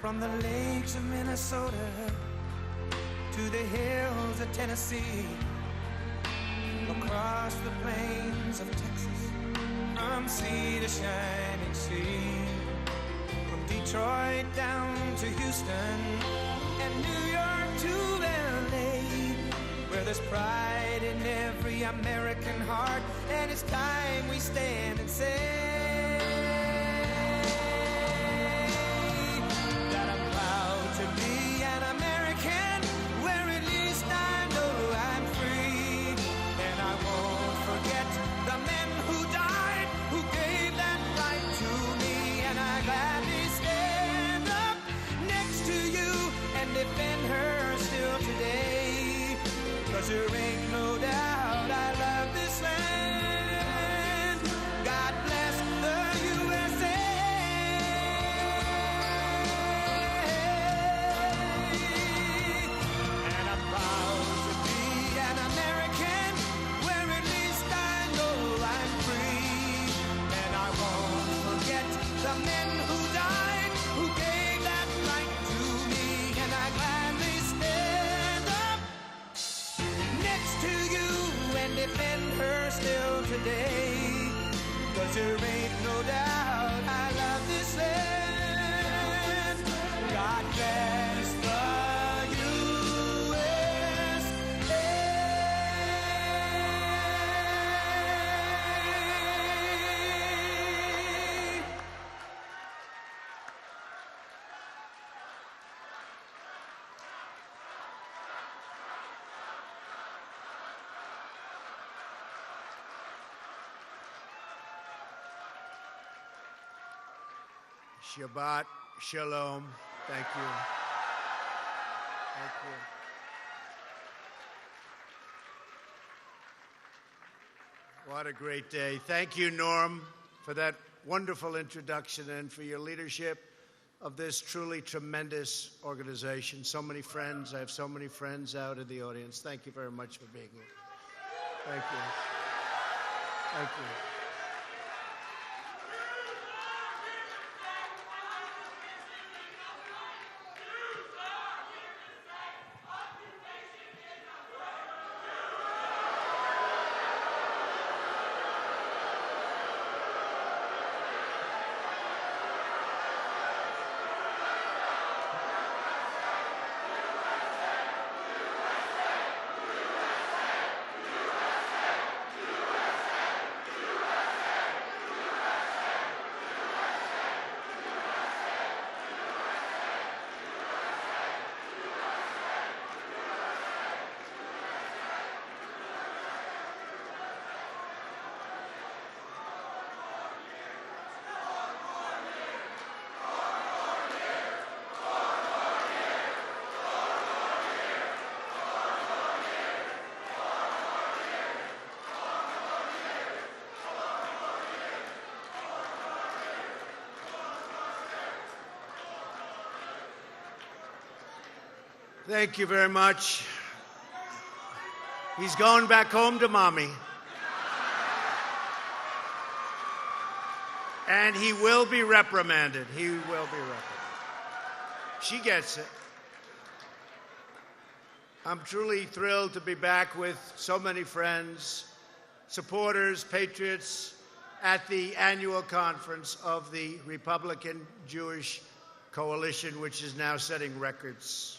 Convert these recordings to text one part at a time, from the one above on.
From the lakes of Minnesota to the hills of Tennessee, across the plains of Texas, from sea to shining sea, from Detroit down to Houston and New York to LA, where there's pride in every American heart, and it's time we stand and say that I'm proud to be an American, where at least I know I'm free, and I won't forget the men who died, who gave that right to me, and I gladly stand up next to you and defend her still today, 'cause there ain't no doubt I love this land. God bless the USA. And I'm proud to be an American, where at least I know I'm free, and I won't forget the men who died, who gave that right to me, and I gladly stand up next to you and defend her still today, 'cause there ain't no doubt I love this land. God bless the USA. Shabbat Shalom. Thank you. Thank you. What a great day. Thank you, Norm, for that wonderful introduction and for your leadership of this truly tremendous organization. So many friends. I have so many friends out in the audience. Thank you very much for being here. Thank you. Thank you. Thank you very much. He's going back home to mommy. And he will be reprimanded. He will be reprimanded. She gets it. I'm truly thrilled to be back with so many friends, supporters, patriots at the annual conference of the Republican Jewish Coalition, which is now setting records.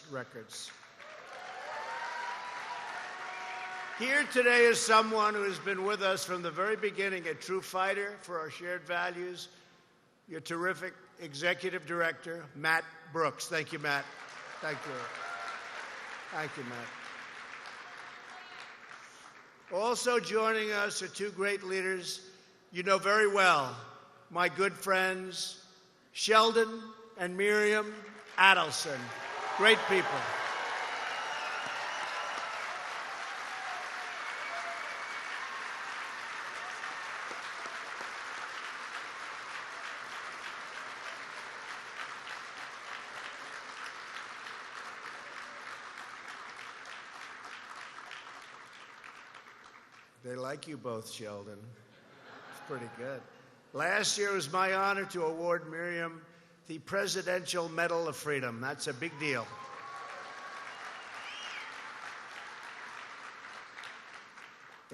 Here today is someone who has been with us from the very beginning, a true fighter for our shared values, your terrific executive director, Matt Brooks. Thank you, Matt. Thank you. Thank you, Matt. Also joining us are two great leaders you know very well, my good friends, Sheldon and Miriam Adelson. Great people. They like you both, Sheldon. It's pretty good. Last year it was my honor to award Miriam the Presidential Medal of Freedom. That's a big deal.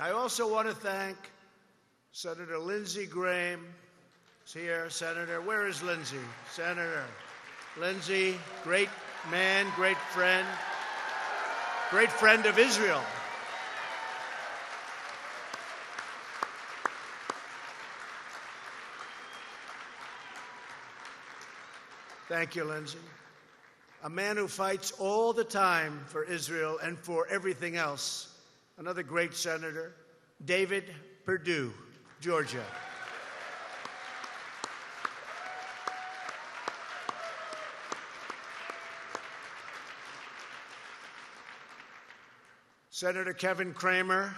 I also want to thank Senator Lindsey Graham. Is here, Senator. Where is Lindsey? Senator Lindsey, great man, great friend of Israel. Thank you, Lindsey. A man who fights all the time for Israel and for everything else. Another great senator, David Perdue, Georgia. Senator Kevin Cramer.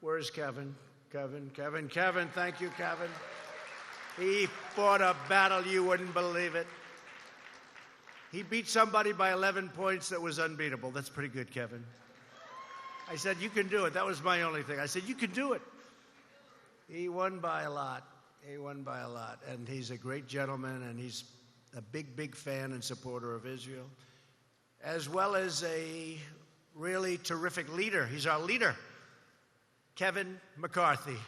Where's Kevin? Kevin. Thank you, Kevin. He fought a battle you wouldn't believe it. He beat somebody by 11 points that was unbeatable. That's pretty good, Kevin. I said, you can do it. That was my only thing. I said, you can do it. He won by a lot. And he's a great gentleman, and he's a big, big fan and supporter of Israel, as well as a really terrific leader. He's our leader, Kevin McCarthy.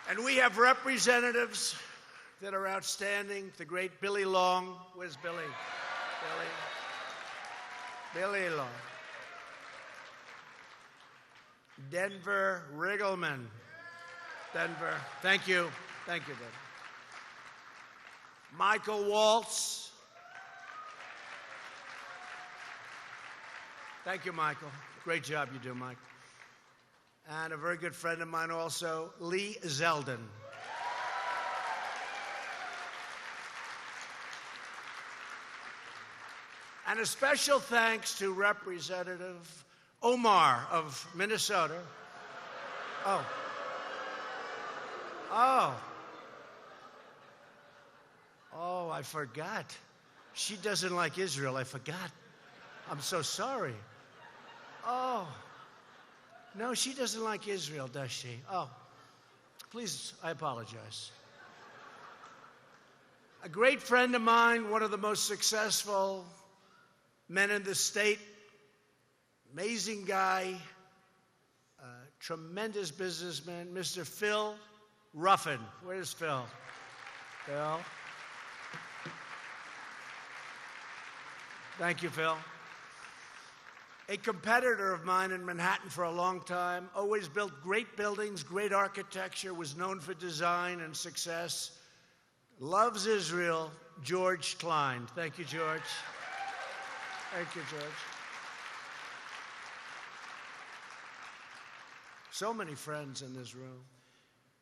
And we have representatives that are outstanding. The great Billy Long. Where's Billy? Billy Long. Denver Riggleman. Denver. Thank you. Thank you, Denver. Michael Waltz. Thank you, Michael. Great job you do, Mike. And a very good friend of mine also, Lee Zeldin. And a special thanks to Representative Omar of Minnesota. Oh, I forgot. She doesn't like Israel. I forgot. I'm so sorry. Oh. No, she doesn't like Israel, does she? Oh, please, I apologize. A great friend of mine, one of the most successful men in the state, amazing guy, tremendous businessman, Mr. Phil Ruffin. Where's Phil? Phil. Thank you, Phil. A competitor of mine in Manhattan for a long time, always built great buildings, great architecture, was known for design and success. Loves Israel, George Klein. Thank you, George. Thank you, George. So many friends in this room.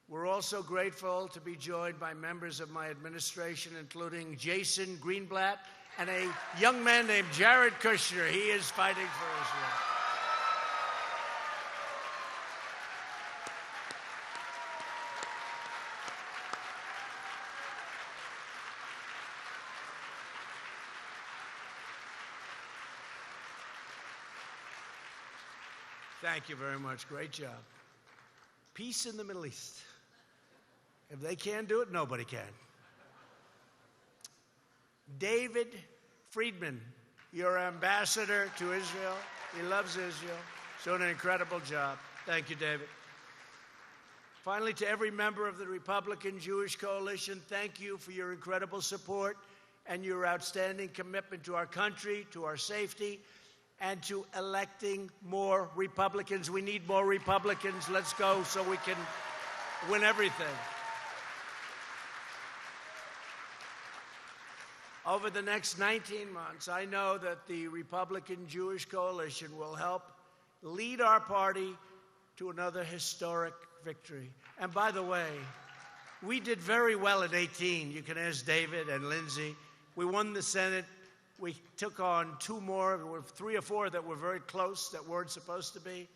We're also grateful to be joined by members of my administration, including Jason Greenblatt, and a young man named Jared Kushner. He is fighting for Israel. Thank you very much. Great job. Peace in the Middle East. If they can't do it, nobody can. David Friedman, your ambassador to Israel. He loves Israel. He's doing an incredible job. Thank you, David. Finally, to every member of the Republican Jewish Coalition, thank you for your incredible support and your outstanding commitment to our country, to our safety, and to electing more Republicans. We need more Republicans. Let's go so we can win everything. Over the next 19 months, I know that the Republican Jewish Coalition will help lead our party to another historic victory. And by the way, we did very well at 18. You can ask David and Lindsey. We won the Senate. We took on two more. There were 3 or 4 that were very close that weren't supposed to be.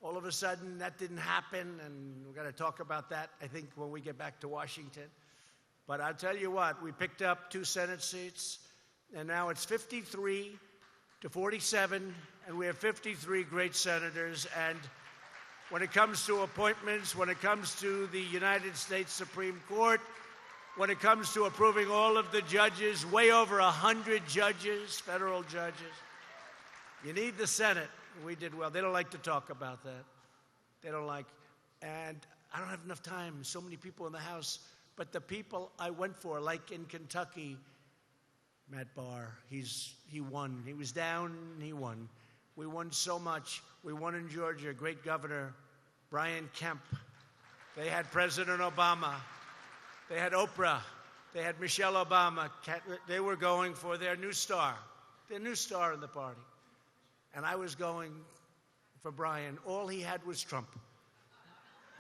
All of a sudden, that didn't happen, and we're going to talk about that, I think, when we get back to Washington. But I'll tell you what, we picked up 2 Senate seats, and now it's 53 to 47, and we have 53 great senators. And when it comes to appointments, when it comes to the United States Supreme Court, when it comes to approving all of the judges, way over 100 judges, federal judges, you need the Senate. We did well. They don't like to talk about that. They don't like. And I don't have enough time. So many people in the House. But the people I went for, like in Kentucky, Matt Barr, he won. He was down, he won. We won so much. We won in Georgia, great governor, Brian Kemp. They had President Obama. They had Oprah. They had Michelle Obama. They were going for their new star in the party. And I was going for Brian. All he had was Trump.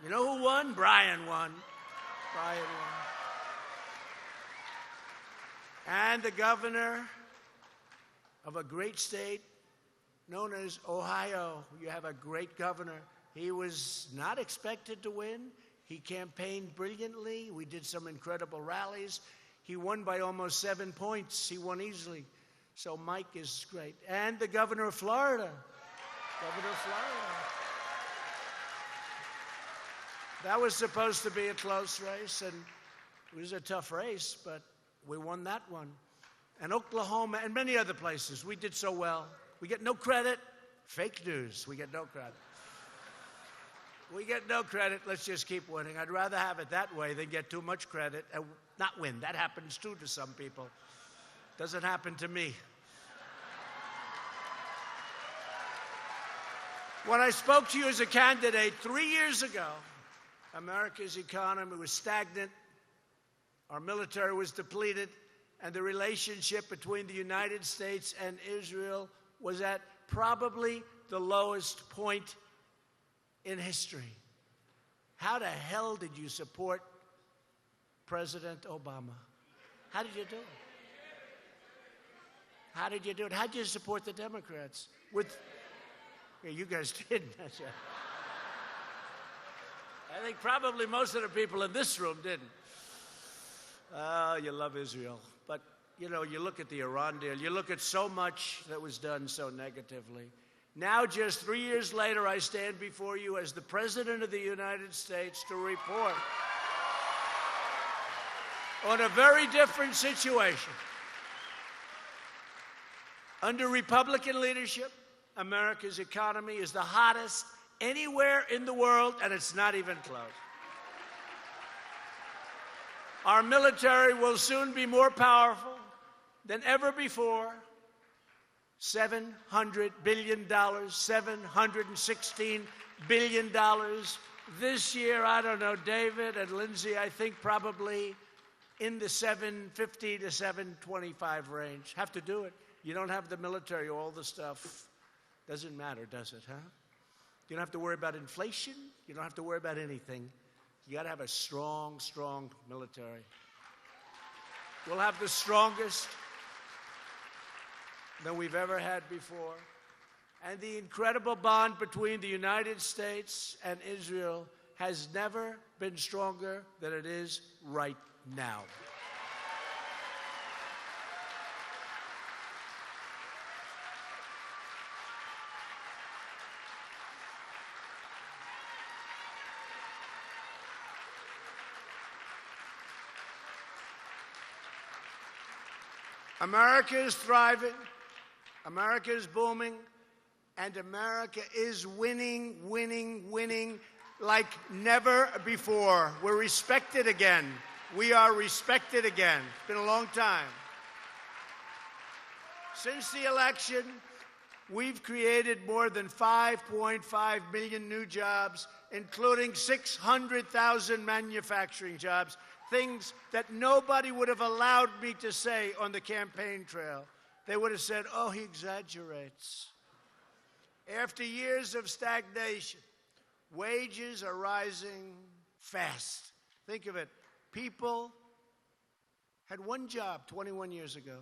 You know who won? Brian won. Brian won. And the governor of a great state known as Ohio. You have a great governor. He was not expected to win. He campaigned brilliantly. We did some incredible rallies. He won by almost 7 points. He won easily. So Mike is great. And the governor of Florida. Governor of Florida. That was supposed to be a close race, and it was a tough race, but we won that one. And Oklahoma and many other places, we did so well. We get no credit. Fake news. We get no credit. We get no credit. Let's just keep winning. I'd rather have it that way than get too much credit and not win. That happens too to some people. Doesn't happen to me. When I spoke to you as a candidate 3 years ago, America's economy was stagnant, our military was depleted, and the relationship between the United States and Israel was at probably the lowest point in history. How the hell did you support President Obama? How did you do it? How did you do it? How did you support the Democrats? Yeah, you guys didn't. I think probably most of the people in this room didn't. You love Israel. But, you know, you look at the Iran deal. You look at so much that was done so negatively. Now, just 3 years later, I stand before you as the President of the United States to report on a very different situation. Under Republican leadership, America's economy is the hottest anywhere in the world, and it's not even close. Our military will soon be more powerful than ever before. $700 billion, $716 billion. This year, I don't know, David and Lindsay, I think probably in the 750 to 725 range. Have to do it. You don't have the military, all the stuff. Doesn't matter, does it, huh? You don't have to worry about inflation. You don't have to worry about anything. You got to have a strong, strong military. We'll have the strongest than we've ever had before. And the incredible bond between the United States and Israel has never been stronger than it is right now. America is thriving, America is booming, and America is winning, winning, winning like never before. We're respected again. We are respected again. It's been a long time. Since the election, we've created more than 5.5 million new jobs, including 600,000 manufacturing jobs. Things that nobody would have allowed me to say on the campaign trail. They would have said, oh, he exaggerates. After years of stagnation, wages are rising fast. Think of it. People had one job 21 years ago.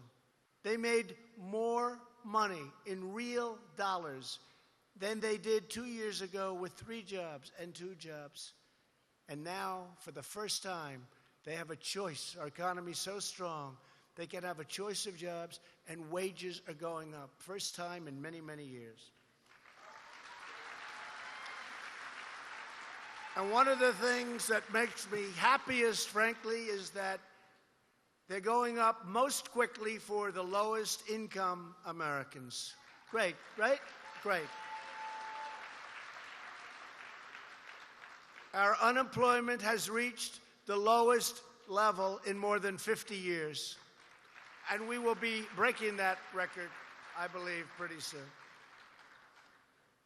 They made more money in real dollars than they did 2 years ago with 3 jobs and 2 jobs. And now, for the first time, they have a choice. Our economy is so strong They can have a choice of jobs, and wages are going up. First time in many, many years. And one of the things that makes me happiest, frankly, is that they're going up most quickly for the lowest income Americans. Great, right? Great. Our unemployment has reached the lowest level in more than 50 years. And we will be breaking that record, I believe, pretty soon.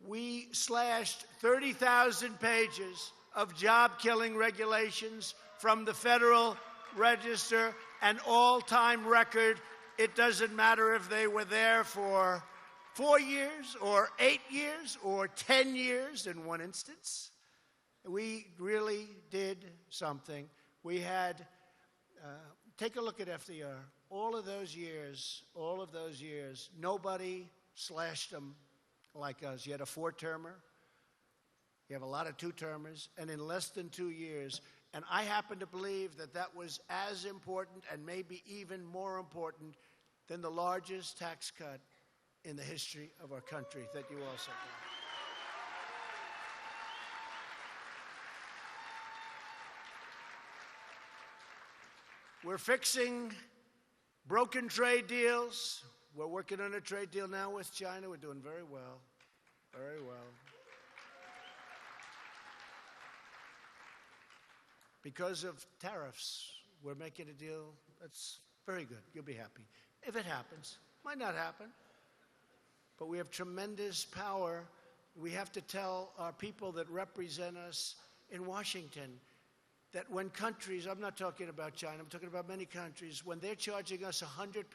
We slashed 30,000 pages of job-killing regulations from the Federal Register, an all-time record. It doesn't matter if they were there for 4 years or 8 years or 10 years in one instance. We really did something. We had, take a look at FDR. All of those years, nobody slashed them like us. You had a 4-termer. You have a lot of 2-termers. And in less than 2 years, and I happen to believe that that was as important and maybe even more important than the largest tax cut in the history of our country that you also got. We're fixing broken trade deals. We're working on a trade deal now with China. We're doing very well, very well. Because of tariffs, we're making a deal that's very good. You'll be happy. If it happens, might not happen, but we have tremendous power. We have to tell our people that represent us in Washington that when countries, I'm not talking about China, I'm talking about many countries, when they're charging us 100%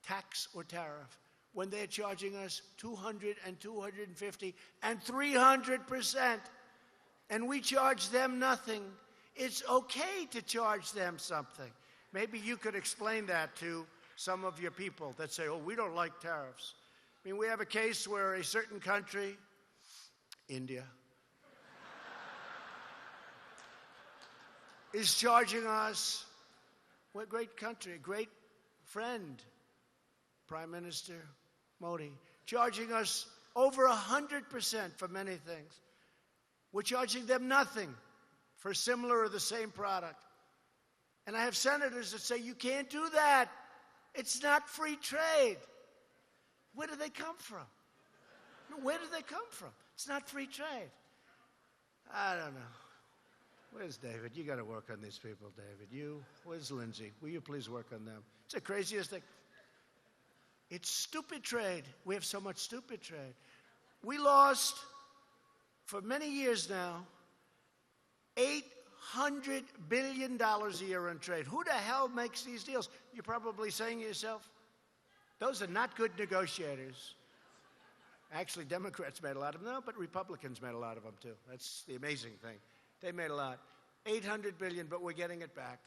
tax or tariff, when they're charging us 200 and 250 and 300%, and we charge them nothing, it's okay to charge them something. Maybe you could explain that to some of your people that say, oh, we don't like tariffs. I mean, we have a case where a certain country, India, is charging us, what great country, great friend, Prime Minister Modi, charging us over 100% for many things. We're charging them nothing for similar or the same product. And I have senators that say, you can't do that. It's not free trade. Where do they come from? Where do they come from? It's not free trade. I don't know. Where's David? You got to work on these people, David. Where's Lindsay? Will you please work on them? It's the craziest thing. It's stupid trade. We have so much stupid trade. We lost, for many years now, $800 billion a year in trade. Who the hell makes these deals? You're probably saying to yourself, those are not good negotiators. Actually, Democrats made a lot of them, but Republicans made a lot of them, too. That's the amazing thing. They made a lot. 800 billion, but we're getting it back.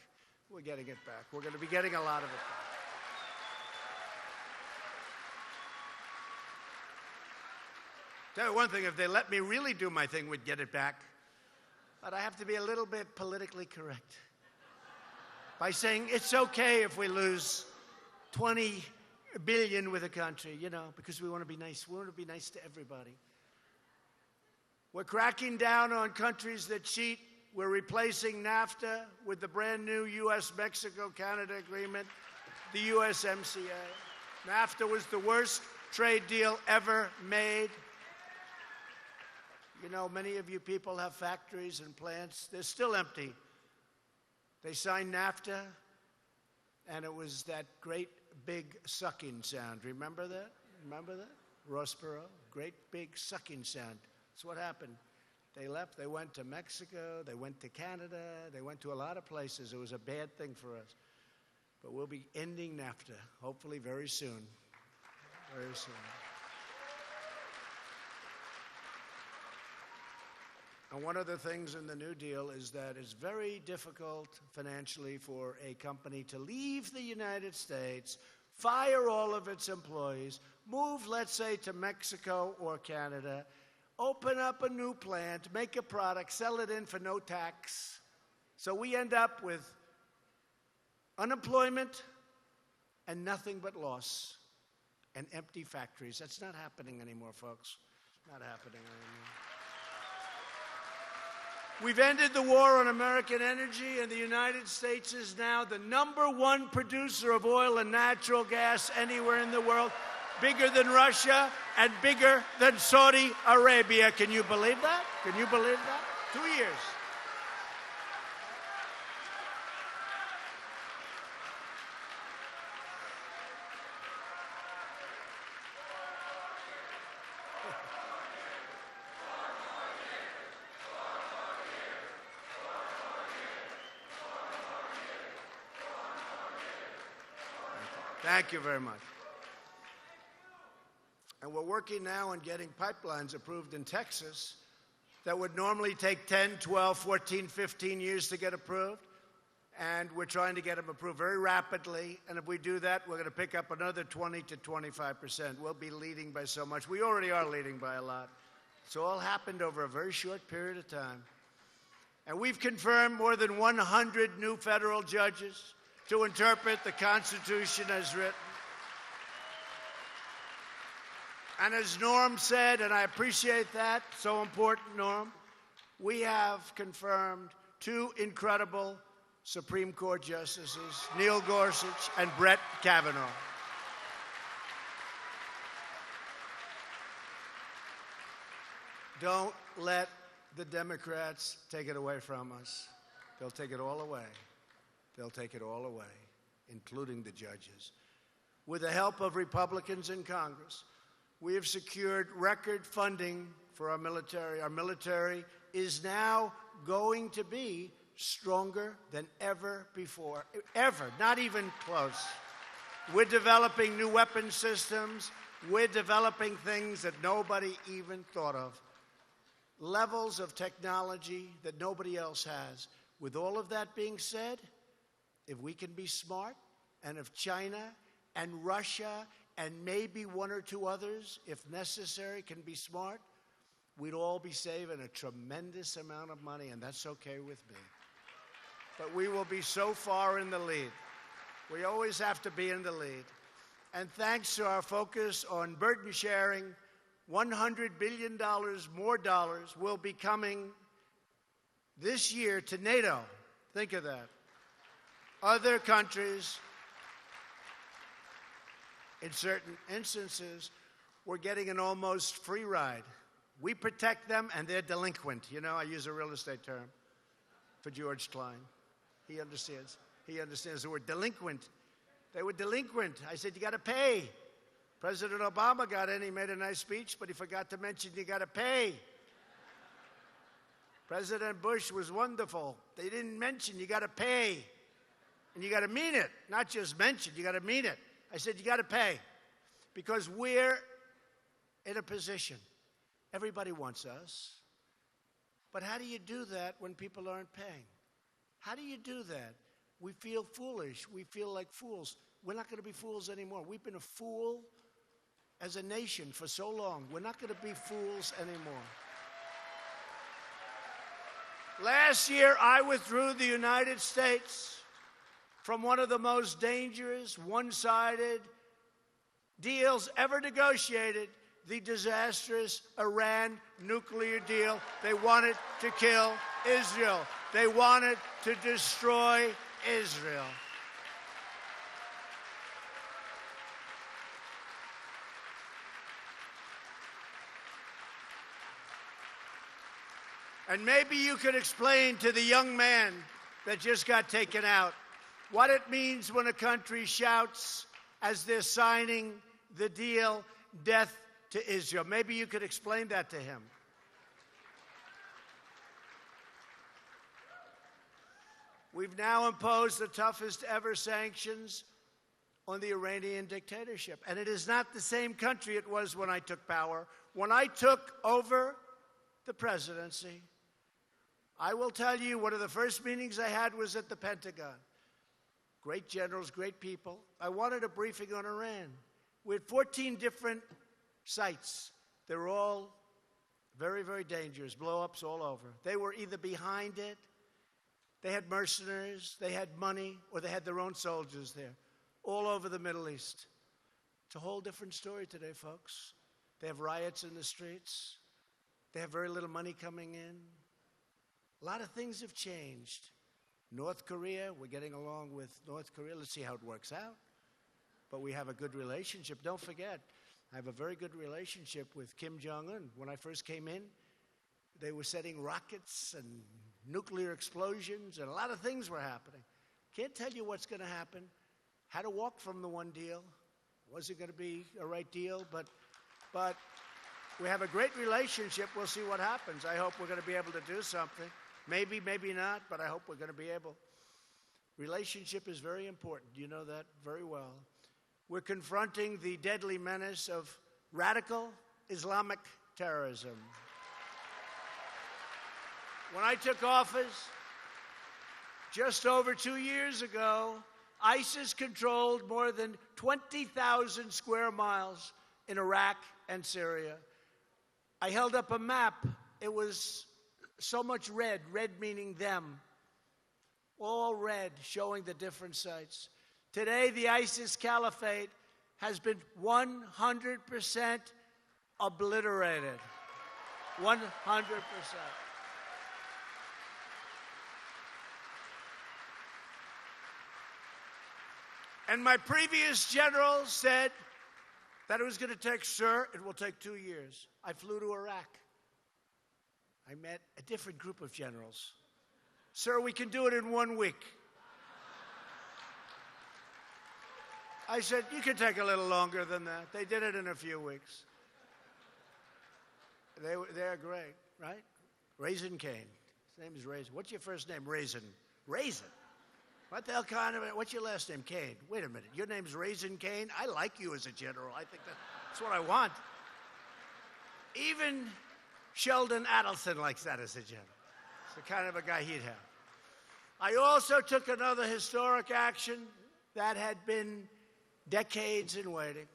We're getting it back. We're going to be getting a lot of it back. Tell you one thing, if they let me really do my thing, we'd get it back. But I have to be a little bit politically correct by saying it's okay if we lose 20 billion with a country, because we want to be nice. We want to be nice to everybody. We're cracking down on countries that cheat. We're replacing NAFTA with the brand new U.S.-Mexico-Canada agreement, the USMCA. NAFTA was the worst trade deal ever made. Many of you people have factories and plants. They're still empty. They signed NAFTA, and it was that great big sucking sound. Remember that? Remember that? Ross Perot, great big sucking sound. That's what happened. They left. They went to Mexico. They went to Canada. They went to a lot of places. It was a bad thing for us. But we'll be ending NAFTA, hopefully very soon. Very soon. And one of the things in the New Deal is that it's very difficult financially for a company to leave the United States, fire all of its employees, move, let's say, to Mexico or Canada, open up a new plant, make a product, sell it in for no tax. So we end up with unemployment and nothing but loss and empty factories. That's not happening anymore, folks. Not happening anymore. We've ended the war on American energy, and the United States is now the #1 producer of oil and natural gas anywhere in the world, bigger than Russia and bigger than Saudi Arabia. Can you believe that? Can you believe that? 2 years. Thank you very much. And we're working now on getting pipelines approved in Texas that would normally take 10, 12, 14, 15 years to get approved. And we're trying to get them approved very rapidly. And if we do that, we're going to pick up another 20 to 25%. We'll be leading by so much. We already are leading by a lot. It's all happened over a very short period of time. And we've confirmed more than 100 new federal judges to interpret the Constitution as written. And as Norm said, and I appreciate that, so important, Norm, we have confirmed 2 incredible Supreme Court justices, Neil Gorsuch and Brett Kavanaugh. Don't let the Democrats take it away from us. They'll take it all away. They'll take it all away, including the judges. With the help of Republicans in Congress, we have secured record funding for our military. Our military is now going to be stronger than ever before. Ever, not even close. We're developing new weapon systems. We're developing things that nobody even thought of. Levels of technology that nobody else has. With all of that being said, if we can be smart, and if China and Russia and maybe 1 or 2 others, if necessary, can be smart, we'd all be saving a tremendous amount of money, and that's okay with me. But we will be so far in the lead. We always have to be in the lead. And thanks to our focus on burden sharing, $100 billion more dollars will be coming this year to NATO. Think of that. Other countries, in certain instances, we're getting an almost free ride. We protect them, and they're delinquent. You know, I use a real estate term for George Klein. He understands. He understands the word delinquent. They were delinquent. I said, you got to pay. President Obama got in. He made a nice speech, but he forgot to mention you got to pay. President Bush was wonderful. They didn't mention you got to pay. And you got to mean it, not just mention, you got to mean it. I said, you got to pay, because we're in a position. Everybody wants us. But how do you do that when people aren't paying? How do you do that? We feel foolish. We feel like fools. We're not going to be fools anymore. We've been a fool as a nation for so long. We're not going to be fools anymore. Last year, I withdrew the United States from one of the most dangerous, one-sided deals ever negotiated, the disastrous Iran nuclear deal. They wanted to kill Israel. They wanted to destroy Israel. And maybe you could explain to the young man that just got taken out what it means when a country shouts as they're signing the deal, death to Israel. Maybe you could explain that to him. We've now imposed the toughest ever sanctions on the Iranian dictatorship. And it is not the same country it was when I took power. When I took over the presidency, I will tell you, one of the first meetings I had was at the Pentagon. Great generals, great people. I wanted a briefing on Iran. We had 14 different sites. They were all very, very dangerous, blow-ups all over. They were either behind it They had mercenaries, they had money, or they had their own soldiers there, all over the Middle East. It's a whole different story today, folks. They have riots in the streets. They have very little money coming in. A lot of things have changed. North Korea, we're getting along with North Korea. Let's see how it works out. But we have a good relationship. Don't forget, I have a very good relationship with Kim Jong-un. When I first came in, they were setting rockets and nuclear explosions, and a lot of things were happening. Can't tell you what's going to happen. Had to walk from the one deal. Was it going to be a right deal? But we have a great relationship. We'll see what happens. I hope we're going to be able to do something. Maybe, maybe not, but I hope we're going to be able. Relationship is very important. You know that very well. We're confronting the deadly menace of radical Islamic terrorism. When I took office just over 2 years ago, ISIS controlled more than 20,000 square miles in Iraq and Syria. I held up a map. It was so much red, red meaning them, all red, showing the different sites. Today, the ISIS caliphate has been 100% obliterated. 100%. And my previous general said that it was going to take, sir, it will take 2 years. I flew to Iraq. I met a different group of generals. Sir, we can do it in 1 week. I said, you can take a little longer than that. They did it in a few weeks. They're great, right? Raisin Cane. His name is Raisin. What's your first name? Raisin. Raisin. What the hell kind of, what's your last name? Cane. Wait a minute. Your name's Raisin Cane? I like you as a general. I think that's what I want. Even Sheldon Adelson likes that as a general. It's the kind of a guy he'd have. I also took another historic action that had been decades in waiting.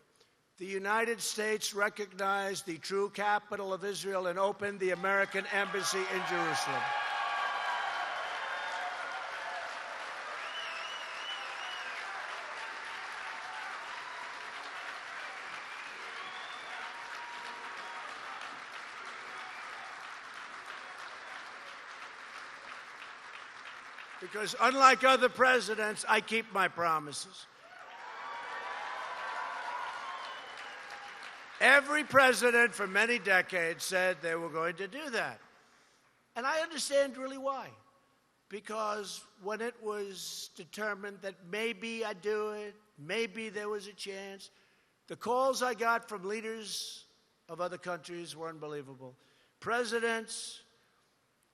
The United States recognized the true capital of Israel and opened the American embassy in Jerusalem. Because unlike other presidents, I keep my promises. Every president for many decades said they were going to do that. And I understand really why. Because when it was determined that maybe I'd do it, maybe there was a chance, the calls I got from leaders of other countries were unbelievable. Presidents,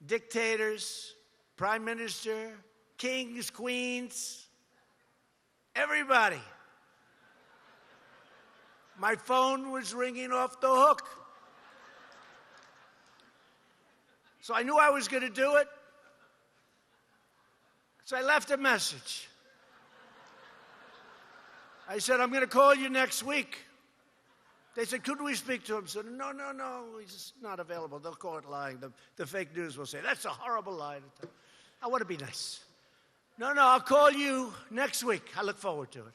dictators, prime minister, kings, queens, everybody. My phone was ringing off the hook. So I knew I was going to do it. So I left a message. I said, I'm going to call you next week. They said, could we speak to him? I said, no, he's not available. They'll call it lying. The fake news will say, that's a horrible lie. I want to be nice. No, I'll call you next week. I look forward to it.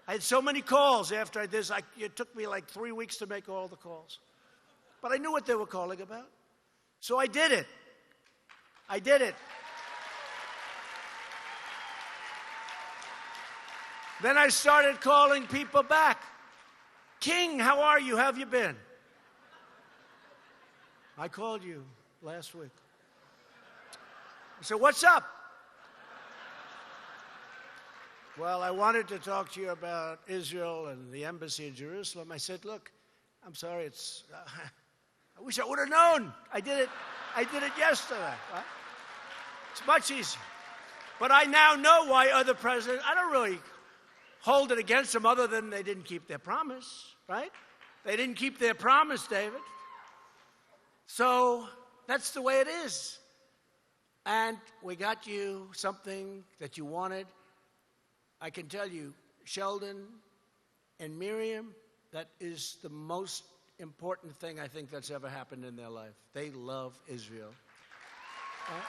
I had so many calls after I did this. It took me like 3 weeks to make all the calls. But I knew what they were calling about. So I did it. Then I started calling people back. King, how are you? How have you been? I called you last week. I said, what's up? Well, I wanted to talk to you about Israel and the embassy in Jerusalem. I said, look, I'm sorry, I wish I would have known. I did it yesterday. Right? It's much easier. But I now know why other presidents, I don't really hold it against them other than they didn't keep their promise, right? They didn't keep their promise, David. So that's the way it is. And we got you something that you wanted. I can tell you, Sheldon and Miriam, that is the most important thing I think that's ever happened in their life. They love Israel. Right?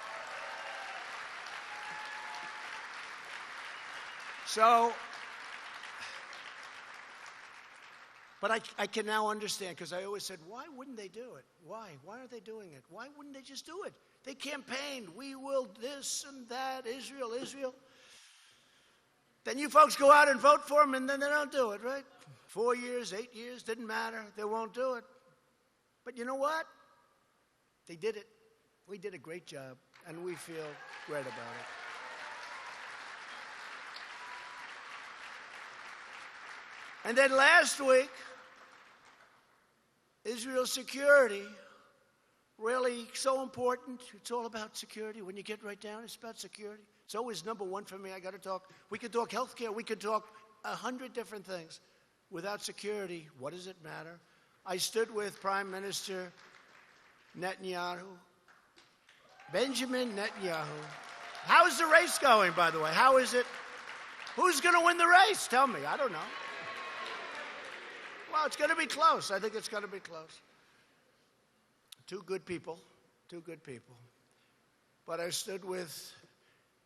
So, but I can now understand, because I always said, why wouldn't they do it? Why? Why are they doing it? Why wouldn't they just do it? They campaigned, we will this and that, Israel, Israel. Then you folks go out and vote for them, and then they don't do it, right? 4 years, 8 years, didn't matter. They won't do it. But you know what? They did it. We did a great job, and we feel great about it. And then last week, Israel's security, really so important. It's all about security. When you get right down, it's about security. It's always number one for me. I got to talk. We could talk healthcare. We could talk 100 different things. Without security, what does it matter? I stood with Prime Minister Netanyahu, Benjamin Netanyahu. How's the race going, by the way? How is it? Who's going to win the race? Tell me. I don't know. Well, it's going to be close. I think it's going to be close. Two good people. But I stood with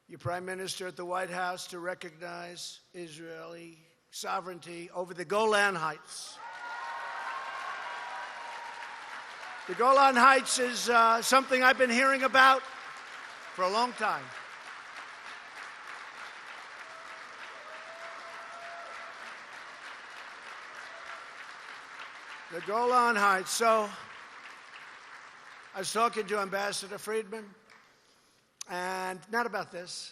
your Prime Minister at the White House to recognize Israeli sovereignty over the Golan Heights. The Golan Heights is something I've been hearing about for a long time. The Golan Heights. So I was talking to Ambassador Friedman, and not about this.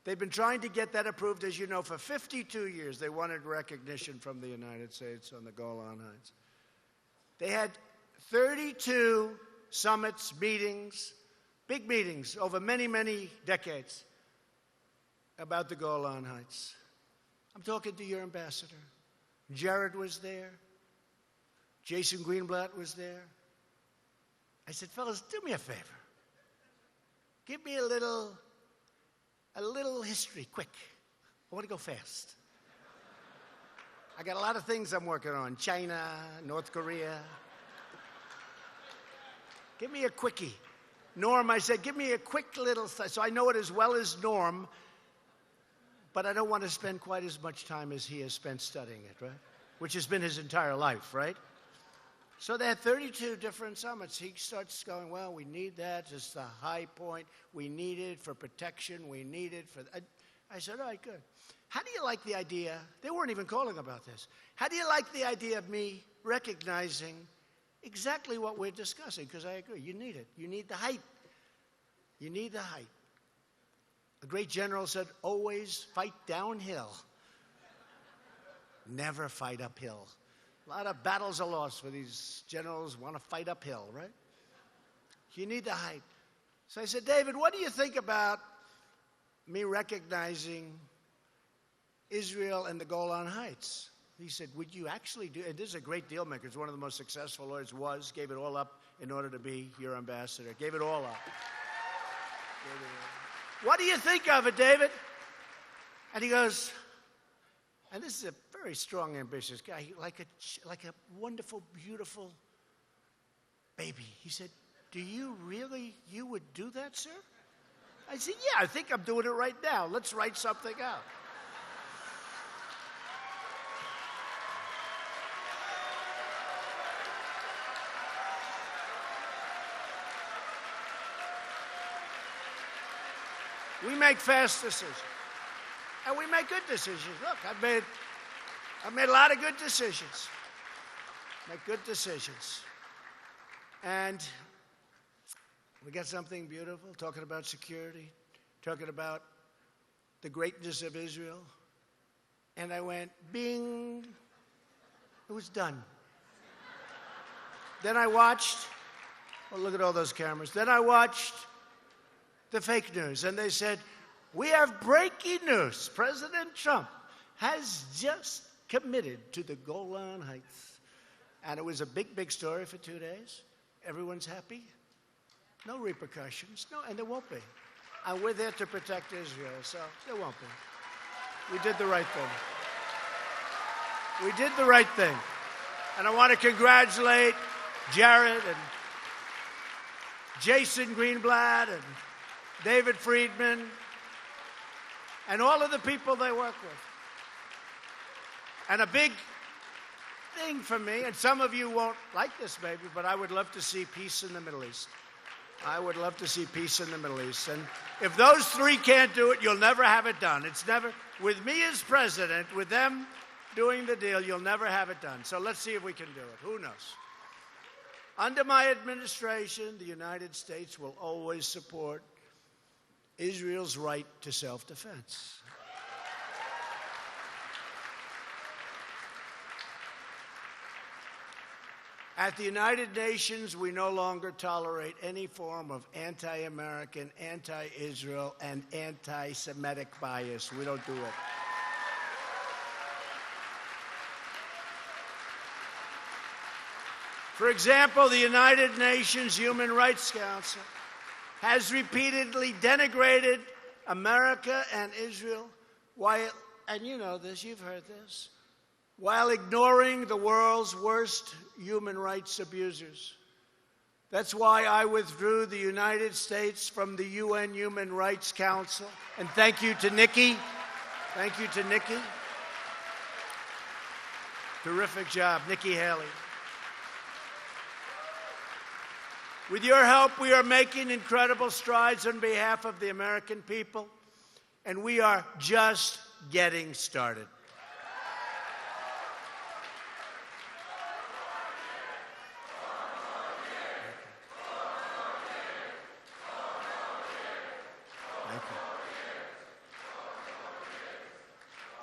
They've been trying to get that approved, as you know, for 52 years. They wanted recognition from the United States on the Golan Heights. They had 32 summits, meetings, big meetings over many, many decades about the Golan Heights. I'm talking to your ambassador. Jared was there. Jason Greenblatt was there. I said, fellas, do me a favor. Give me a little history, quick. I want to go fast. I got a lot of things I'm working on. China, North Korea. Give me a quickie. Norm, I said, give me a quick little, so I know it as well as Norm, but I don't want to spend quite as much time as he has spent studying it, right? Which has been his entire life, right? So they had 32 different summits. He starts going, well, we need that. It's the high point. We need it for protection. We need it for... I said, all right, good. How do you like the idea? They weren't even calling about this. How do you like the idea of me recognizing exactly what we're discussing? Because I agree. You need it. You need the height. You need the height. A great general said, always fight downhill. Never fight uphill. A lot of battles are lost where these generals want to fight uphill, right? You need the height. So I said, David, what do you think about me recognizing Israel and the Golan Heights? He said, would you actually do, and this is a great deal maker. It's one of the most successful lawyers, gave it all up in order to be your ambassador. Gave it all up. What do you think of it, David? And he goes, and this is a very strong, ambitious guy, like a wonderful, beautiful baby. He said, you would do that, sir? I said, yeah, I think I'm doing it right now. Let's write something out. We make fast decisions. And we make good decisions. Look, I've made a lot of good decisions. Make good decisions. And we got something beautiful, talking about security, talking about the greatness of Israel. And I went, bing. It was done. Then I watched, well, look at all those cameras. Then I watched the fake news, and they said, we have breaking news. President Trump has just committed to the Golan Heights. And it was a big, big story for 2 days. Everyone's happy. No repercussions. No, and there won't be. And we're there to protect Israel, so there won't be. We did the right thing. We did the right thing. And I want to congratulate Jared and Jason Greenblatt and David Friedman and all of the people they work with. And a big thing for me, and some of you won't like this maybe, but I would love to see peace in the Middle East. I would love to see peace in the Middle East. And if those three can't do it, you'll never have it done. It's never, with me as president, with them doing the deal, you'll never have it done. So let's see if we can do it. Who knows? Under my administration, the United States will always support Israel's right to self-defense. At the United Nations, we no longer tolerate any form of anti-American, anti-Israel, and anti-Semitic bias. We don't do it. For example, the United Nations Human Rights Council has repeatedly denigrated America and Israel while, and you know this, you've heard this, while ignoring the world's worst human rights abusers. That's why I withdrew the United States from the UN Human Rights Council. And thank you to Nikki. Thank you to Nikki. Terrific job, Nikki Haley. With your help, we are making incredible strides on behalf of the American people, and we are just getting started.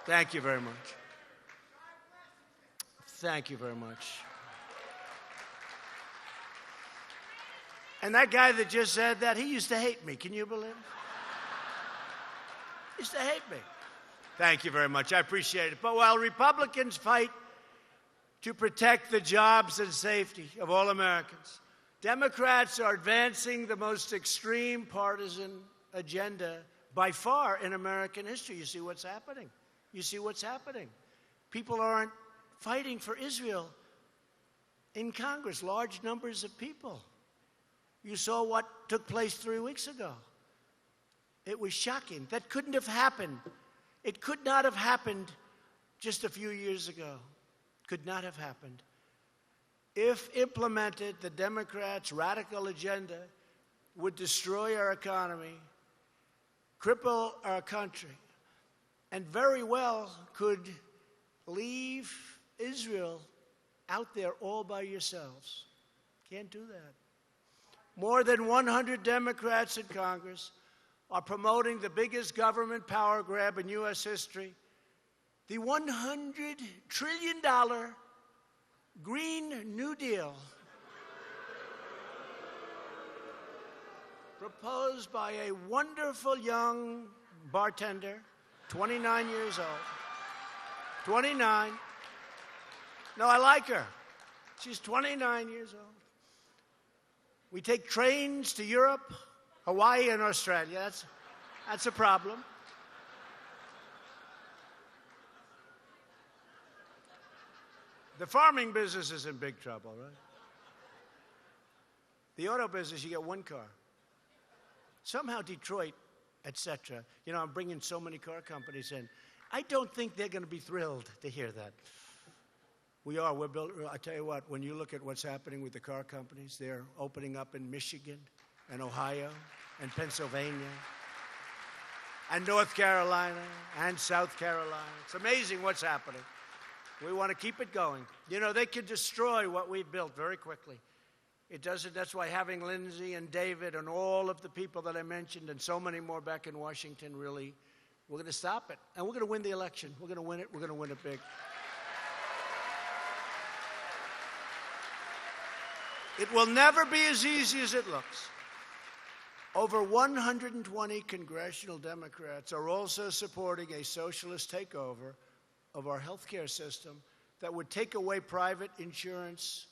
Thank you very much. Thank you very much. And that guy that just said that, he used to hate me. Can you believe it? He used to hate me. Thank you very much. I appreciate it. But while Republicans fight to protect the jobs and safety of all Americans, Democrats are advancing the most extreme partisan agenda by far in American history. You see what's happening. You see what's happening. People aren't fighting for Israel in Congress, large numbers of people. You saw what took place 3 weeks ago. It was shocking. That couldn't have happened. It could not have happened just a few years ago. Could not have happened. If implemented, the Democrats' radical agenda would destroy our economy, cripple our country, and very well could leave Israel out there all by yourselves. Can't do that. More than 100 Democrats in Congress are promoting the biggest government power grab in U.S. history, the $100 trillion Green New Deal proposed by a wonderful young bartender, 29 years old. 29. No, I like her. She's 29 years old. We take trains to Europe, Hawaii, and Australia. That's a problem. The farming business is in big trouble, right? The auto business, you get one car. Somehow Detroit, etc. You know, I'm bringing so many car companies in. I don't think they're going to be thrilled to hear that. We are. We're built. I tell you what, when you look at what's happening with the car companies, they're opening up in Michigan and Ohio and Pennsylvania and North Carolina and South Carolina. It's amazing what's happening. We want to keep it going. You know, they could destroy what we've built very quickly. It doesn't. That's why having Lindsay and David and all of the people that I mentioned and so many more back in Washington, really, we're going to stop it. And we're going to win the election. We're going to win it. We're going to win it big. It will never be as easy as it looks. Over 120 congressional Democrats are also supporting a socialist takeover of our health care system that would take away private insurance.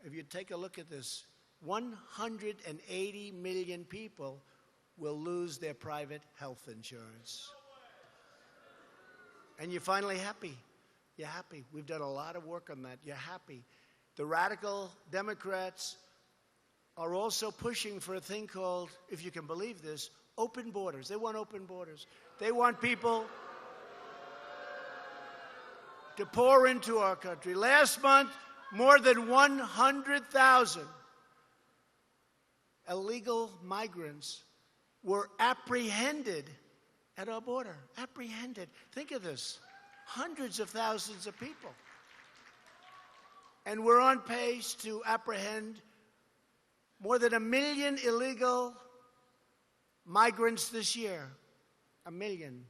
If you take a look at this, 180 million people will lose their private health insurance. And you're finally happy. You're happy. We've done a lot of work on that. You're happy. The radical Democrats are also pushing for a thing called, if you can believe this, open borders. They want open borders. They want people to pour into our country. Last month, more than 100,000 illegal migrants were apprehended at our border. Apprehended. Think of this. Hundreds of thousands of people. And we're on pace to apprehend more than 1 million illegal migrants this year. 1 million.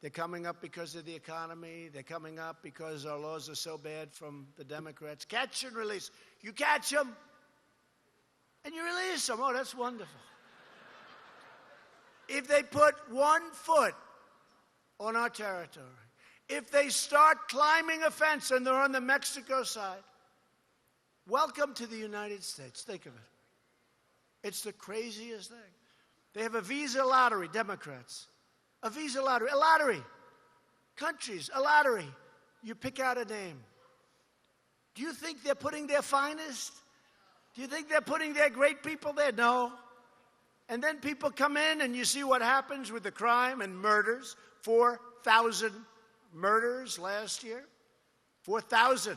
They're coming up because of the economy. They're coming up because our laws are so bad from the Democrats. Catch and release. You catch them, and you release them. Oh, that's wonderful. If they put 1 foot on our territory, if they start climbing a fence and they're on the Mexico side, welcome to the United States. Think of it. It's the craziest thing. They have a visa lottery, Democrats. A visa lottery. A lottery. Countries, a lottery. You pick out a name. Do you think they're putting their finest? Do you think they're putting their great people there? No. And then people come in and you see what happens with the crime and murders. 4,000 murders last year. 4,000.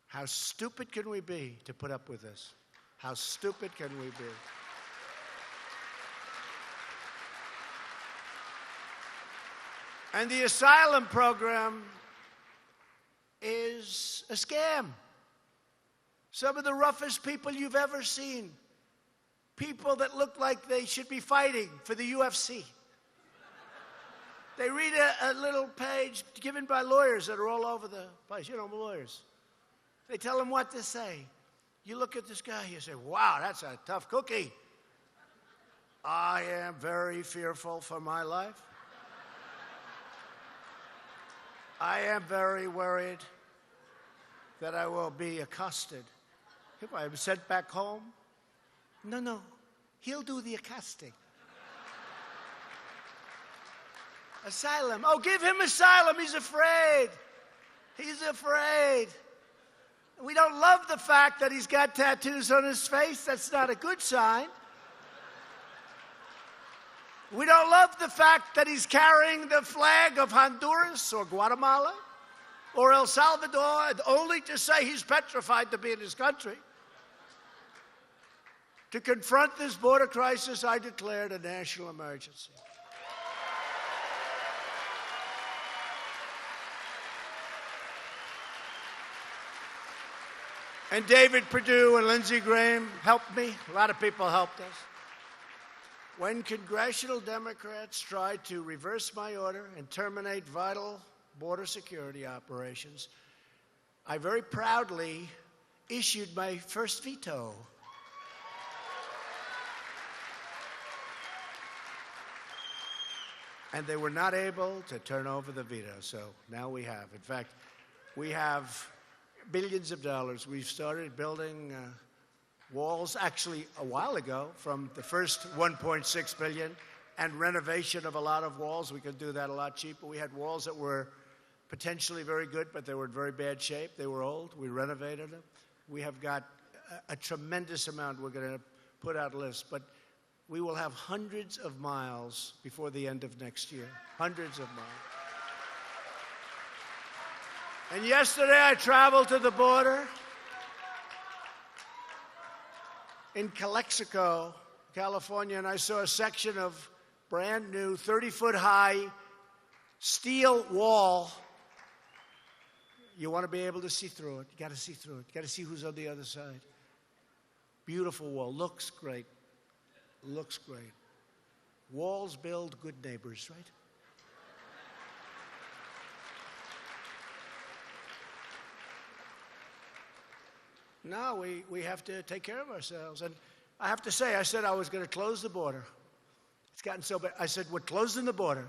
How stupid can we be to put up with this? How stupid can we be? And the asylum program is a scam. Some of the roughest people you've ever seen. People that look like they should be fighting for the UFC. They read a little page given by lawyers that are all over the place. You know, lawyers. They tell them what to say. You look at this guy, you say, wow, that's a tough cookie. I am very fearful for my life. I am very worried that I will be accosted. If I am sent back home, no, he'll do the accosting. Asylum. Oh, give him asylum. He's afraid. He's afraid. We don't love the fact that he's got tattoos on his face. That's not a good sign. We don't love the fact that he's carrying the flag of Honduras or Guatemala or El Salvador, only to say he's petrified to be in his country. To confront this border crisis, I declared a national emergency. And David Perdue and Lindsey Graham helped me. A lot of people helped us. When congressional Democrats tried to reverse my order and terminate vital border security operations, I very proudly issued my first veto. And they were not able to turn over the veto, so now we have. In fact, we have billions of dollars. We've started building walls, actually a while ago, from the first $1.6 billion, and renovation of a lot of walls. We could do that a lot cheaper. We had walls that were potentially very good, but they were in very bad shape. They were old. We renovated them. We have got a tremendous amount we're going to put out lists, but we will have hundreds of miles before the end of next year. Hundreds of miles. And yesterday I traveled to the border in Calexico, California, and I saw a section of brand new 30-foot-high steel wall. You want to be able to see through it. You got to see through it. You got to see who's on the other side. Beautiful wall. Looks great. Looks great. Walls build good neighbors, right? No, we have to take care of ourselves. And I have to say, I said I was going to close the border. It's gotten so bad. I said, we're closing the border.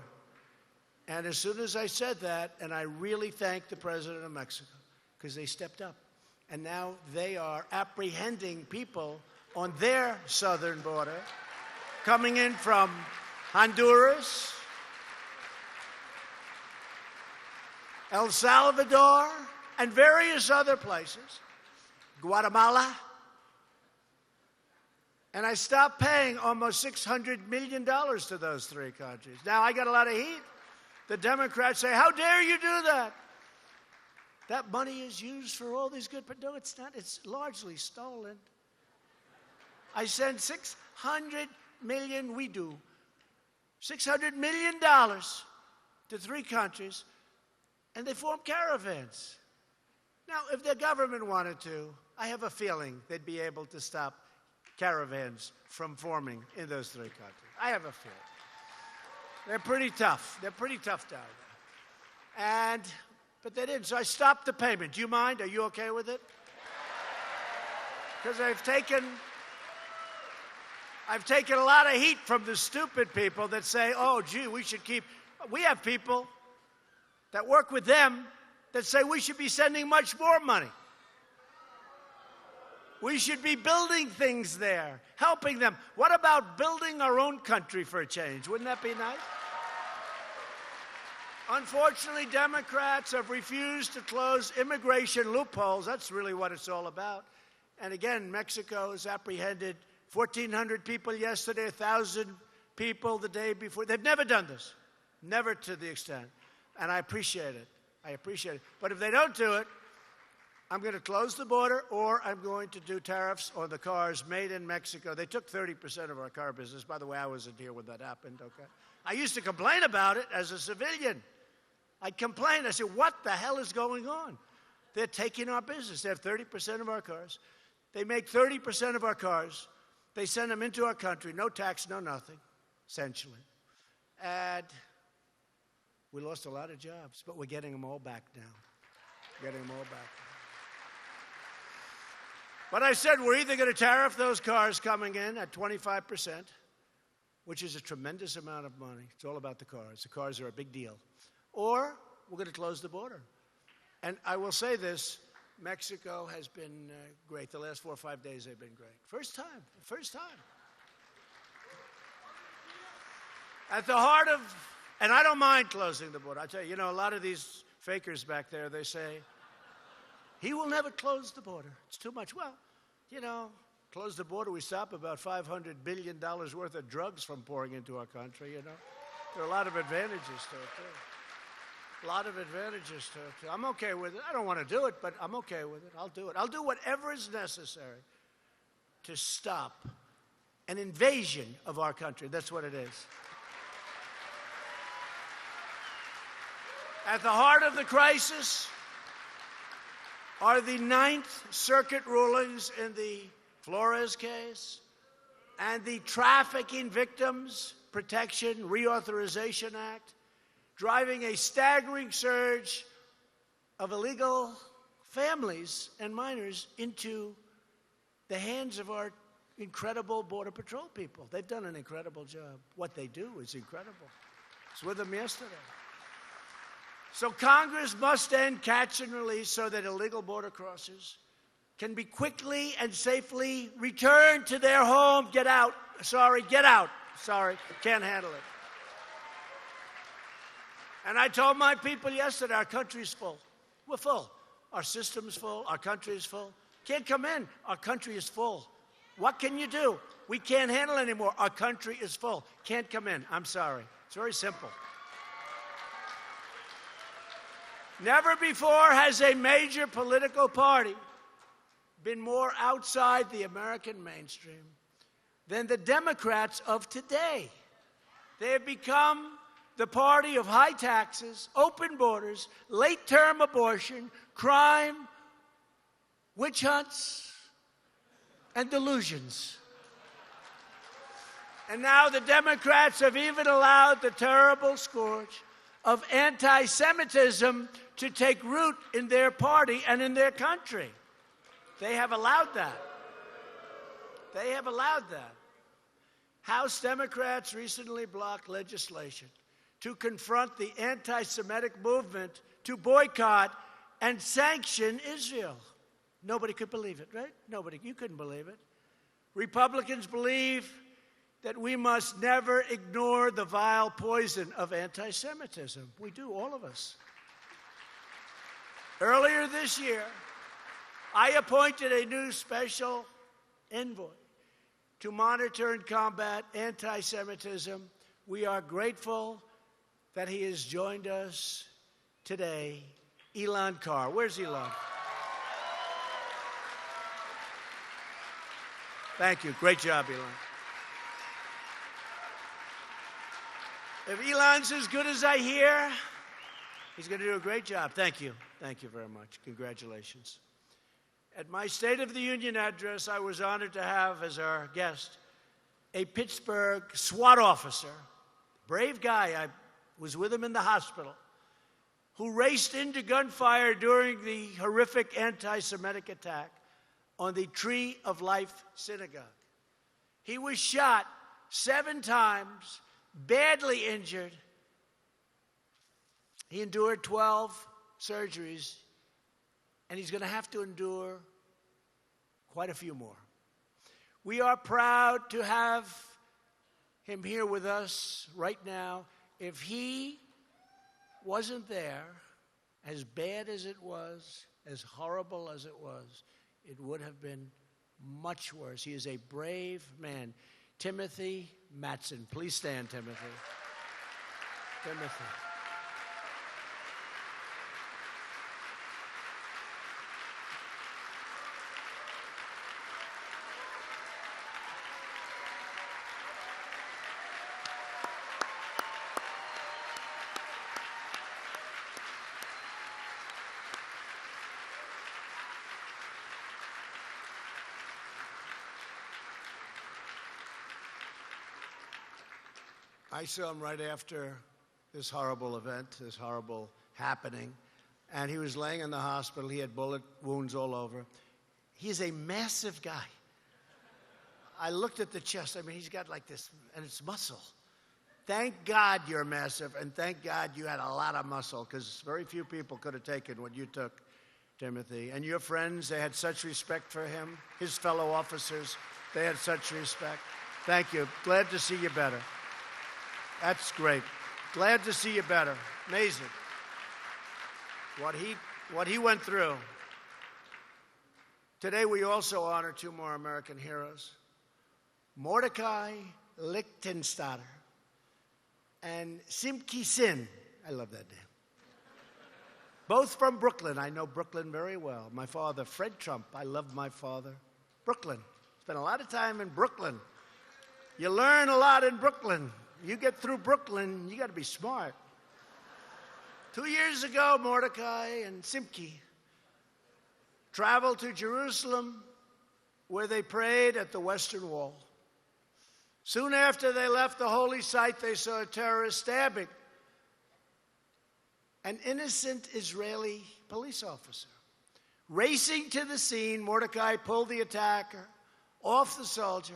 And as soon as I said that, and I really thanked the president of Mexico, because they stepped up. And now they are apprehending people on their southern border, coming in from Honduras, El Salvador, and various other places. Guatemala, And I stopped paying almost $600 million to those three countries. Now, I got a lot of heat. The Democrats say, how dare you do that? That money is used for all these good, but no, it's not. It's largely stolen. I send $600 million, we do, $600 million to three countries, and they form caravans. Now, if the government wanted to, I have a feeling they'd be able to stop caravans from forming in those three countries. I have a feeling. They're pretty tough. They're pretty tough down there. But they didn't, so I stopped the payment. Do you mind? Are you okay with it? Because I've taken a lot of heat from the stupid people that say, oh, gee, we should keep. We have people that work with them that say we should be sending much more money. We should be building things there, helping them. What about building our own country for a change? Wouldn't that be nice? Unfortunately, Democrats have refused to close immigration loopholes. That's really what it's all about. And again, Mexico has apprehended 1,400 people yesterday, 1,000 people the day before. They've never done this, never to the extent. And I appreciate it. I appreciate it. But if they don't do it, I'm going to close the border, or I'm going to do tariffs on the cars made in Mexico. They took 30% of our car business. By the way, I wasn't here when that happened, okay? I used to complain about it as a civilian. I'd complain. I said, what the hell is going on? They're taking our business. They have 30% of our cars. They make 30% of our cars. They send them into our country. No tax, no nothing, essentially. And we lost a lot of jobs, but we're getting them all back now. Getting them all back now. But I said we're either going to tariff those cars coming in at 25%, which is a tremendous amount of money. It's all about the cars. The cars are a big deal. Or we're going to close the border. And I will say this, Mexico has been great. The last 4 or 5 days they've been great. First time. At the heart of, and I don't mind closing the border. I tell you, a lot of these fakers back there, they say, he will never close the border. It's too much. Well, close the border, we stop about $500 billion worth of drugs from pouring into our country, There are a lot of advantages to it, too. A lot of advantages to it, too. I'm okay with it. I don't want to do it, but I'm okay with it. I'll do it. I'll do whatever is necessary to stop an invasion of our country. That's what it is. At the heart of the crisis are the Ninth Circuit rulings in the Flores case and the Trafficking Victims Protection Reauthorization Act, driving a staggering surge of illegal families and minors into the hands of our incredible Border Patrol people. They've done an incredible job. What they do is incredible. I was with them yesterday. So Congress must end catch and release so that illegal border crossers can be quickly and safely returned to their home. Get out. Sorry, can't handle it. And I told my people yesterday, our country's full. We're full. Our system's full. Our country is full. Can't come in. Our country is full. What can you do? We can't handle it anymore. Our country is full. Can't come in. I'm sorry. It's very simple. Never before has a major political party been more outside the American mainstream than the Democrats of today. They have become the party of high taxes, open borders, late-term abortion, crime, witch hunts, and delusions. And now the Democrats have even allowed the terrible scourge of anti-Semitism to take root in their party and in their country. They have allowed that. They have allowed that. House Democrats recently blocked legislation to confront the anti-Semitic movement to boycott and sanction Israel. Nobody could believe it, right? You couldn't believe it. Republicans believe that we must never ignore the vile poison of anti-Semitism. We do, all of us. Earlier this year, I appointed a new special envoy to monitor and combat anti-Semitism. We are grateful that he has joined us today, Elon Carr. Where's Elon? Thank you. Great job, Elon. If Elon's as good as I hear, he's going to do a great job. Thank you. Thank you very much. Congratulations. At my State of the Union address, I was honored to have as our guest a Pittsburgh SWAT officer, brave guy. I was with him in the hospital, who raced into gunfire during the horrific anti-Semitic attack on the Tree of Life synagogue. He was shot 7 times, badly injured. He endured 12 surgeries, and he's going to have to endure quite a few more. We are proud to have him here with us right now. If he wasn't there, as bad as it was, as horrible as it was, it would have been much worse. He is a brave man. Timothy Matson. Please stand, Timothy. Timothy. I saw him right after this horrible event, this horrible happening, and he was laying in the hospital. He had bullet wounds all over. He's a massive guy. I looked at the chest. I mean, he's got like this, and it's muscle. Thank God you're massive, and thank God you had a lot of muscle, because very few people could have taken what you took, Timothy. And your friends, they had such respect for him. His fellow officers, they had such respect. Thank you. Glad to see you better. That's great. Glad to see you better. Amazing. What he went through. Today we also honor 2 more American heroes, Mordecai Lichtenstader and Simki Sin. I love that name. Both from Brooklyn. I know Brooklyn very well. My father, Fred Trump. I love my father. Brooklyn. Spent a lot of time in Brooklyn. You learn a lot in Brooklyn. You get through Brooklyn, you got to be smart. 2 years ago, Mordecai and Simki traveled to Jerusalem, where they prayed at the Western Wall. Soon after they left the holy site, they saw a terrorist stabbing an innocent Israeli police officer. Racing to the scene, Mordecai pulled the attacker off the soldier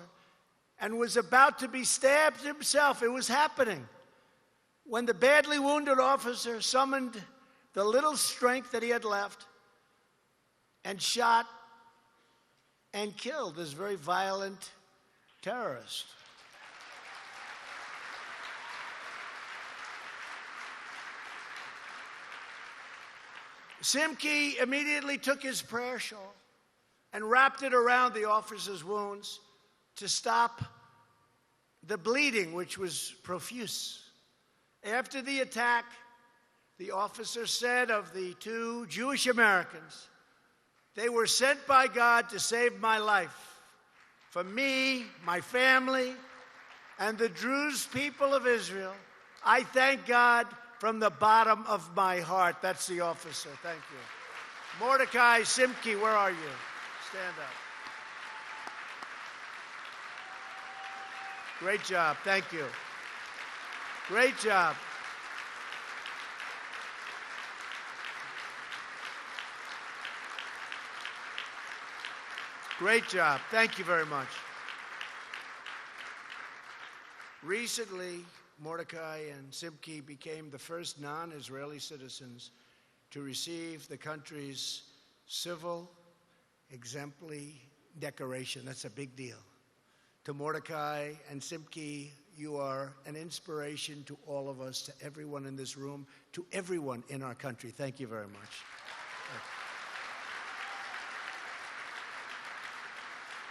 and was about to be stabbed himself. It was happening when the badly wounded officer summoned the little strength that he had left and shot and killed this very violent terrorist. Simki immediately took his prayer shawl and wrapped it around the officer's wounds to stop the bleeding, which was profuse. After the attack, the officer said of the 2 Jewish Americans, "They were sent by God to save my life. For me, my family, and the Druze people of Israel, I thank God from the bottom of my heart." That's the officer. Thank you. Mordecai Simki, where are you? Stand up. Great job. Thank you. Great job. Great job. Thank you very much. Recently, Mordecai and Simki became the first non-Israeli citizens to receive the country's civil exemplary decoration. That's a big deal. To Mordecai and Simki, you are an inspiration to all of us, to everyone in this room, to everyone in our country. Thank you very much.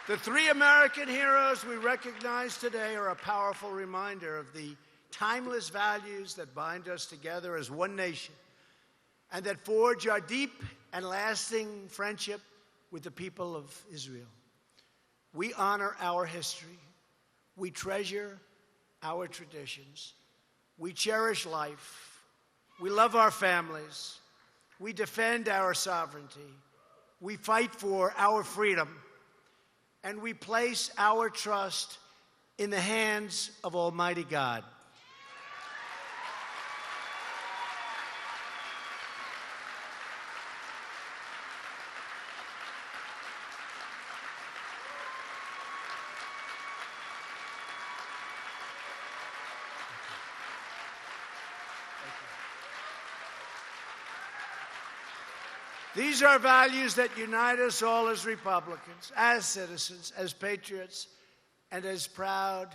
The three American heroes we recognize today are a powerful reminder of the timeless values that bind us together as one nation and that forge our deep and lasting friendship with the people of Israel. We honor our history. We treasure our traditions. We cherish life. We love our families. We defend our sovereignty. We fight for our freedom. And we place our trust in the hands of Almighty God. These are values that unite us all as Republicans, as citizens, as patriots, and as proud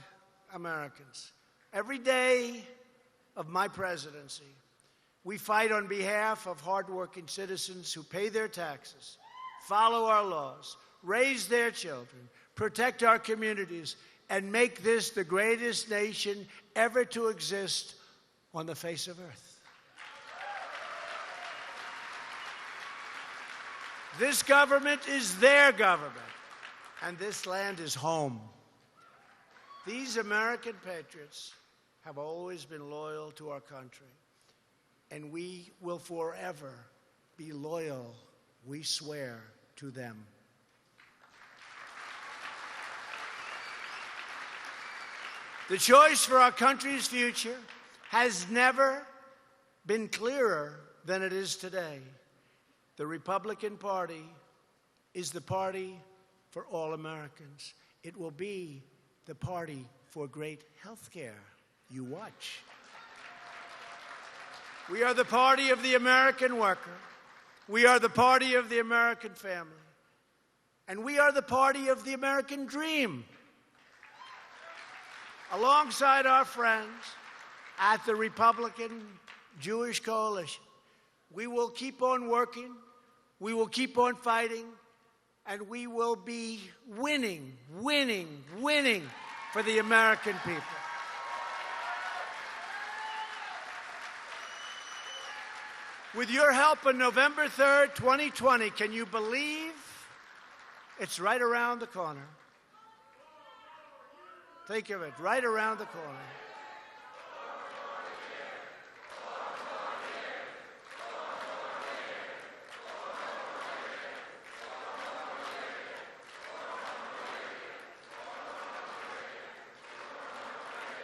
Americans. Every day of my presidency, we fight on behalf of hardworking citizens who pay their taxes, follow our laws, raise their children, protect our communities, and make this the greatest nation ever to exist on the face of earth. This government is their government, and this land is home. These American patriots have always been loyal to our country, and we will forever be loyal, we swear, to them. The choice for our country's future has never been clearer than it is today. The Republican Party is the party for all Americans. It will be the party for great health care. You watch. We are the party of the American worker. We are the party of the American family. And we are the party of the American dream. Alongside our friends at the Republican Jewish Coalition, we will keep on working. We will keep on fighting, and we will be winning for the American people. With your help on November 3rd, 2020, can you believe it's right around the corner? Think of it, right around the corner.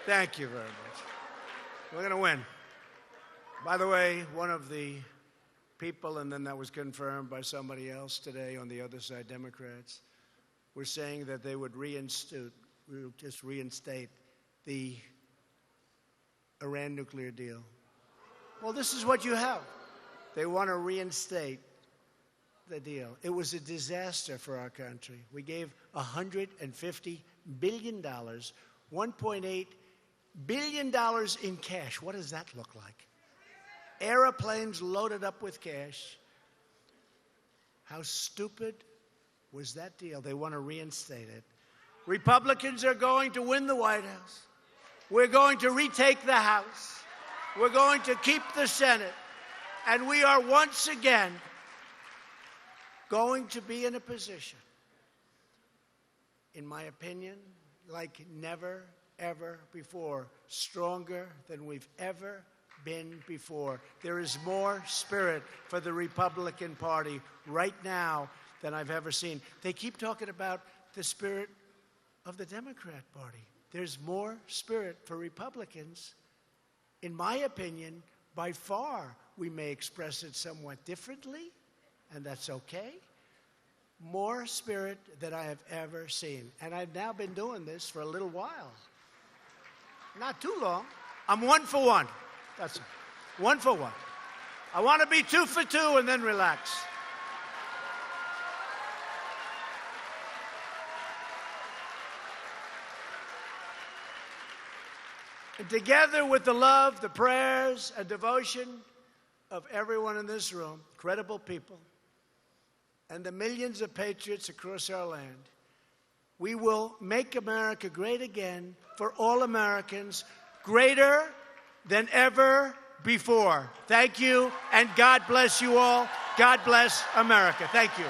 Thank you very much. We're going to win. By the way, one of the people, and then that was confirmed by somebody else today on the other side, Democrats, were saying that they would reinstate the Iran nuclear deal. Well, this is what you have. They want to reinstate the deal. It was a disaster for our country. We gave $150 billion, $1.8 billion in cash. What does that look like? Airplanes loaded up with cash. How stupid was that deal? They want to reinstate it. Republicans are going to win the White House. We're going to retake the House. We're going to keep the Senate. And we are once again going to be in a position, in my opinion, like never, ever before, stronger than we've ever been before. There is more spirit for the Republican Party right now than I've ever seen. They keep talking about the spirit of the Democrat Party. There's more spirit for Republicans. In my opinion, by far, we may express it somewhat differently, and that's okay. More spirit than I have ever seen. And I've now been doing this for a little while. Not too long. I'm 1 for 1. That's it. 1 for 1. I want to be 2 for 2 and then relax. And together with the love, the prayers, and devotion of everyone in this room, credible people, and the millions of patriots across our land, We will make America great again for all Americans, greater than ever before. Thank you, and God bless you all. God bless America. Thank you.